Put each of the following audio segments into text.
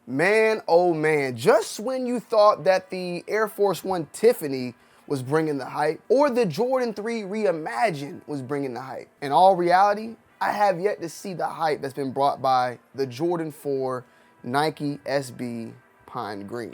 Man, oh man, just when you thought that the Air Force One Tiffany was bringing the hype, or the Jordan 3 Reimagined was bringing the hype. In all reality, I have yet to see the hype that's been brought by the Jordan 4 Nike SB Pine Green.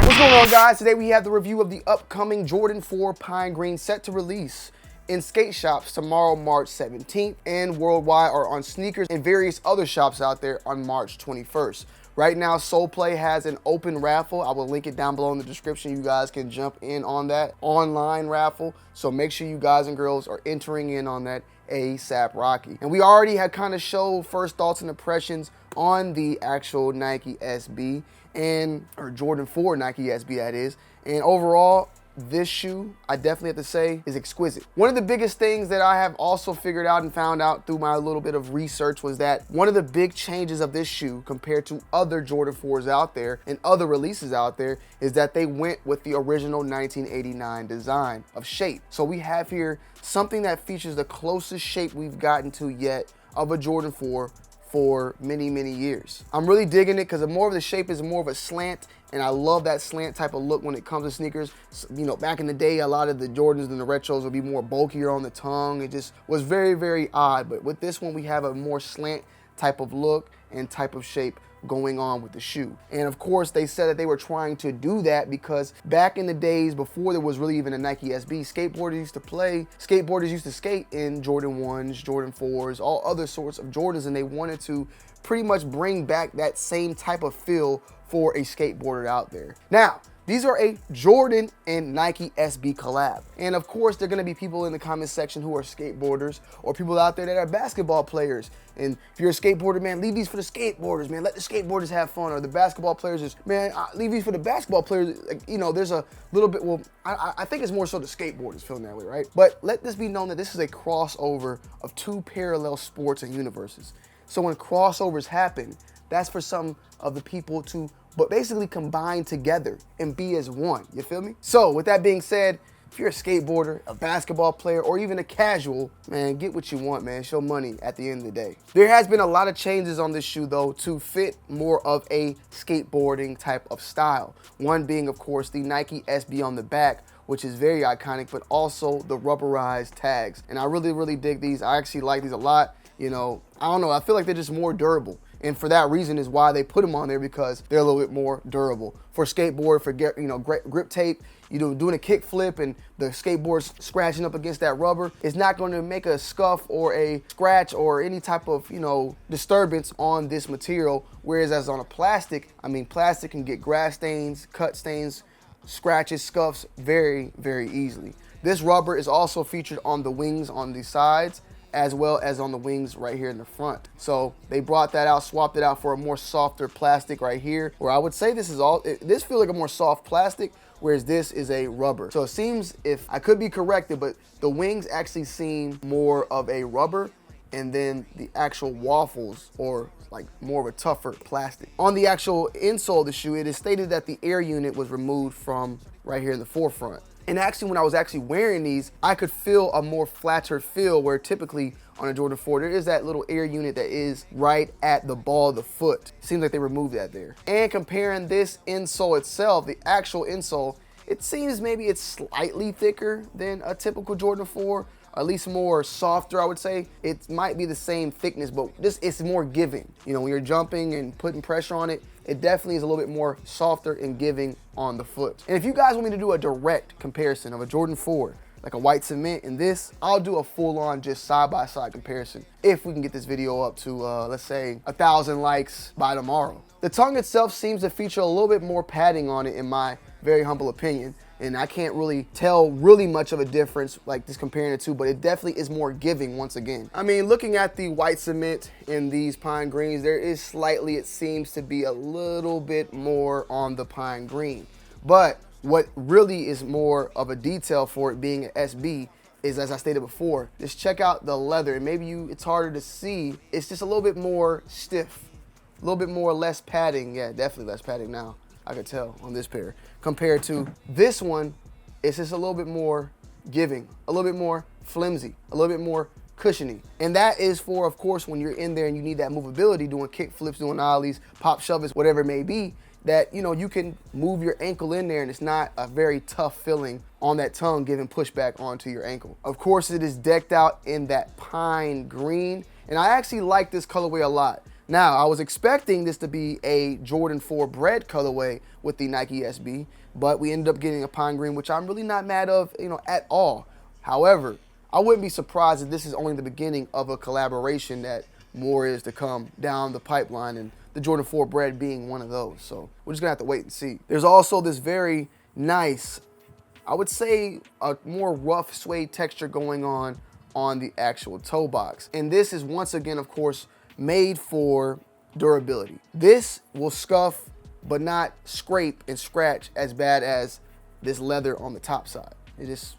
What's going on, guys? Today we have the review of the upcoming Jordan 4 Pine Green, set to release in skate shops tomorrow, March 17th, and worldwide, or on sneakers and various other shops out there on March 21st. Right now, SoulPlay has an open raffle. I will link it down below in the description. You guys can jump in on that online raffle. So make sure you guys and girls are entering in on that ASAP Rocky. And we already had kind of showed first thoughts and impressions on the actual Nike SB or Jordan 4 Nike SB, that is. And overall, this shoe, I definitely have to say, is exquisite. One of the biggest things that I have also figured out and found out through my little bit of research was that one of the big changes of this shoe compared to other Jordan 4s out there and other releases out there is that they went with the original 1989 design of shape. So we have here something that features the closest shape we've gotten to yet of a Jordan 4 for many, many years. I'm really digging it because more of the shape is more of a slant, and I love that slant type of look when it comes to sneakers. You know, back in the day, a lot of the Jordans and the retros would be more bulkier on the tongue. It just was very, very odd. But with this one, we have a more slant type of look and type of shape going on with the shoe. And of course, they said that they were trying to do that because back in the days before there was really even a Nike SB, skateboarders used to skate in Jordan 1s, Jordan 4s, all other sorts of Jordans, and they wanted to pretty much bring back that same type of feel for a skateboarder out there. Now, these are a Jordan and Nike SB collab. And of course, there are gonna be people in the comment section who are skateboarders or people out there that are basketball players. And if you're a skateboarder, man, leave these for the skateboarders, man. Let the skateboarders have fun. Or the basketball players is, man, leave these for the basketball players. Like, you know, there's a little bit, well, I think it's more so the skateboarders feeling that way, right? But let this be known that this is a crossover of two parallel sports and universes. So when crossovers happen, that's for some of the people to but basically combine together and be as one, you feel me? So with that being said, if you're a skateboarder, a basketball player, or even a casual, man, get what you want, man. Show money at the end of the day. There has been a lot of changes on this shoe though to fit more of a skateboarding type of style. One being, of course, the Nike SB on the back, which is very iconic, but also the rubberized tags. And I really, really dig these. I actually like these a lot. You know, I don't know, I feel like they're just more durable. And for that reason is why they put them on there, because they're a little bit more durable. For skateboard, for grip tape, you know, doing a kick flip and the skateboard's scratching up against that rubber, it's not going to make a scuff or a scratch or any type of, you know, disturbance on this material. Whereas as on a plastic, I mean, plastic can get grass stains, cut stains, scratches, scuffs very, very easily. This rubber is also featured on the wings on the sides, as well as on the wings right here in the front. So they brought that out, swapped it out for a more softer plastic right here, where I would say this feels like a more soft plastic, whereas this is a rubber. So it seems, if I could be corrected, but the wings actually seem more of a rubber, and then the actual waffles or like more of a tougher plastic. On the actual insole of the shoe, it is stated that the air unit was removed from right here in the forefront. And actually, when I was actually wearing these, I could feel a more flatter feel, where typically on a Jordan 4, there is that little air unit that is right at the ball of the foot. Seems like they removed that there. And comparing this insole itself, the actual insole, it seems maybe it's slightly thicker than a typical Jordan 4, at least more softer, I would say. It might be the same thickness, but it's more giving. You know, when you're jumping and putting pressure on it, it definitely is a little bit more softer and giving on the foot. And if you guys want me to do a direct comparison of a Jordan 4, like a white cement, and this, I'll do a full-on just side-by-side comparison if we can get this video up to, let's say, 1,000 likes by tomorrow. The tongue itself seems to feature a little bit more padding on it, in my very humble opinion. And I can't really tell really much of a difference like this comparing the two, but it definitely is more giving once again. I mean, looking at the white cement in these pine greens, there is slightly, it seems to be a little bit more on the pine green. But what really is more of a detail for it being an SB is, as I stated before, just check out the leather. And maybe it's harder to see. It's just a little bit more stiff, a little bit more less padding. Yeah, definitely less padding now. I could tell on this pair. Compared to this one, it's just a little bit more giving, a little bit more flimsy, a little bit more cushiony. And that is for, of course, when you're in there and you need that movability, doing kick flips, doing ollies, pop shovels, whatever it may be, that, you know, you can move your ankle in there and it's not a very tough feeling on that tongue giving pushback onto your ankle. Of course, it is decked out in that pine green, and I actually like this colorway a lot. Now, I was expecting this to be a Jordan 4 Bred colorway with the Nike SB, but we ended up getting a pine green, which I'm really not mad of, you know, at all. However, I wouldn't be surprised if this is only the beginning of a collaboration that more is to come down the pipeline, and the Jordan 4 Bred being one of those. So we're just gonna have to wait and see. There's also this very nice, I would say a more rough suede texture going on the actual toe box. And this is once again, of course, made for durability. This will scuff, but not scrape and scratch as bad as this leather on the top side. It is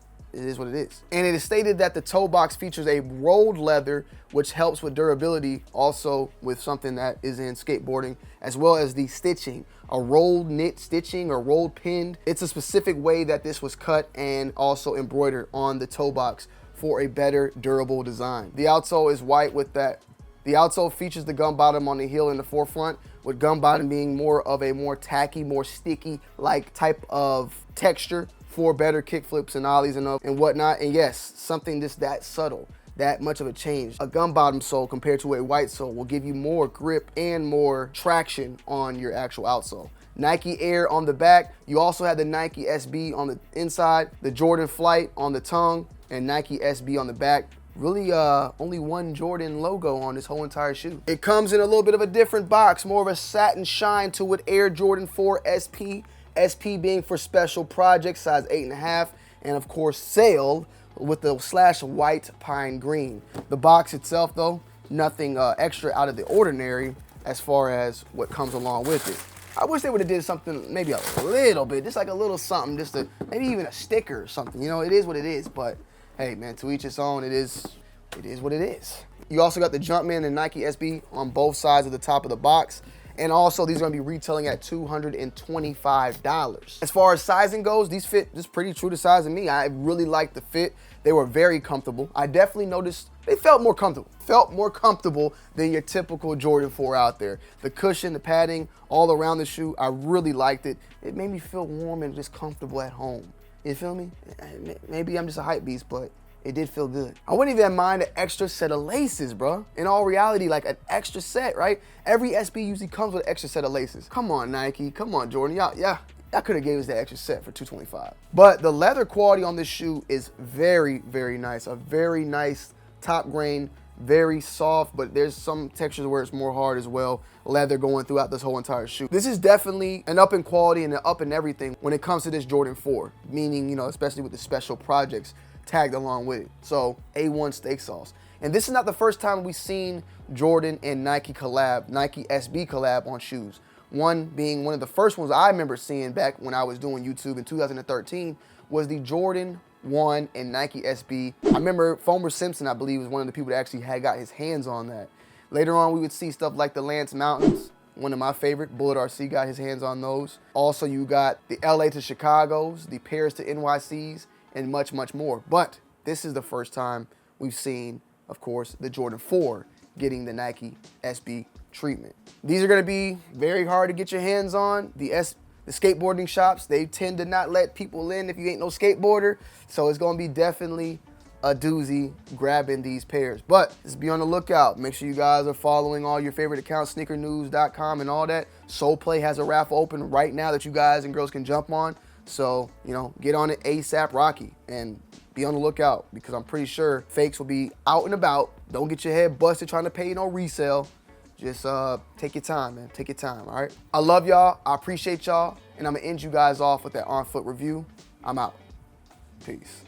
what it is. And it is stated that the toe box features a rolled leather, which helps with durability, also with something that is in skateboarding, as well as the stitching, a rolled knit stitching or rolled pinned. It's a specific way that this was cut and also embroidered on the toe box for a better durable design. The outsole is white with that. The outsole features the gum bottom on the heel in the forefront, with gum bottom being more of a more tacky, more sticky like type of texture for better kick flips and ollies and whatnot. And yes, something just that subtle, that much of a change. A gum bottom sole compared to a white sole will give you more grip and more traction on your actual outsole. Nike Air on the back. You also have the Nike SB on the inside, the Jordan Flight on the tongue, and Nike SB on the back. Really only one Jordan logo on this whole entire shoe. It comes in a little bit of a different box, more of a satin shine to it. Air Jordan 4 SP. SP being for special projects, size 8.5, and of course sailed with the / white pine green. The box itself though, nothing extra out of the ordinary as far as what comes along with it. I wish they would have did something maybe a little bit, just like a little something, just to maybe even a sticker or something. You know, it is what it is, but hey man, to each its own. It is what it is. You also got the Jumpman and Nike SB on both sides of the top of the box. And also, these are gonna be retailing at $225. As far as sizing goes, these fit just pretty true to size of me. I really like the fit. They were very comfortable. I definitely noticed they felt more comfortable. Felt more comfortable than your typical Jordan 4 out there. The cushion, the padding, all around the shoe, I really liked it. It made me feel warm and just comfortable at home. You feel me? Maybe I'm just a hype beast, but it did feel good. I wouldn't even mind an extra set of laces, bro. In all reality, like an extra set, right? Every SB usually comes with an extra set of laces. Come on, Nike. Come on, Jordan. Y'all could have gave us that extra set for $225. But the leather quality on this shoe is very, very nice. A very nice top grain, very soft, but there's some textures where it's more hard as well. Leather going throughout this whole entire shoe. This is definitely an up in quality and an up in everything when it comes to this Jordan 4, meaning, you know, especially with the special projects tagged along with it. So A1 steak sauce. And this is not the first time we've seen Jordan and Nike collab, Nike SB collab on shoes. One being one of the first ones I remember seeing back when I was doing YouTube in 2013 was the Jordan 1 and Nike SB. I remember Fomer Simpson, I believe, was one of the people that actually had got his hands on that. Later on, we would see stuff like the Lance Mountains, one of my favorite. Bullet RC got his hands on those. Also, you got the LA to Chicago's, the Paris to NYC's, and much, much more. But this is the first time we've seen, of course, the Jordan 4 getting the Nike SB treatment. These are gonna be very hard to get your hands on. The skateboarding shops, they tend to not let people in if you ain't no skateboarder. So it's gonna be definitely a doozy grabbing these pairs. But just be on the lookout. Make sure you guys are following all your favorite accounts, sneakernews.com and all that. Soul Play has a raffle open right now that you guys and girls can jump on. So, you know, get on it ASAP Rocky and be on the lookout, because I'm pretty sure fakes will be out and about. Don't get your head busted trying to pay no resale. Just take your time, man. Take your time, all right? I love y'all. I appreciate y'all. And I'm going to end you guys off with that on-foot review. I'm out. Peace.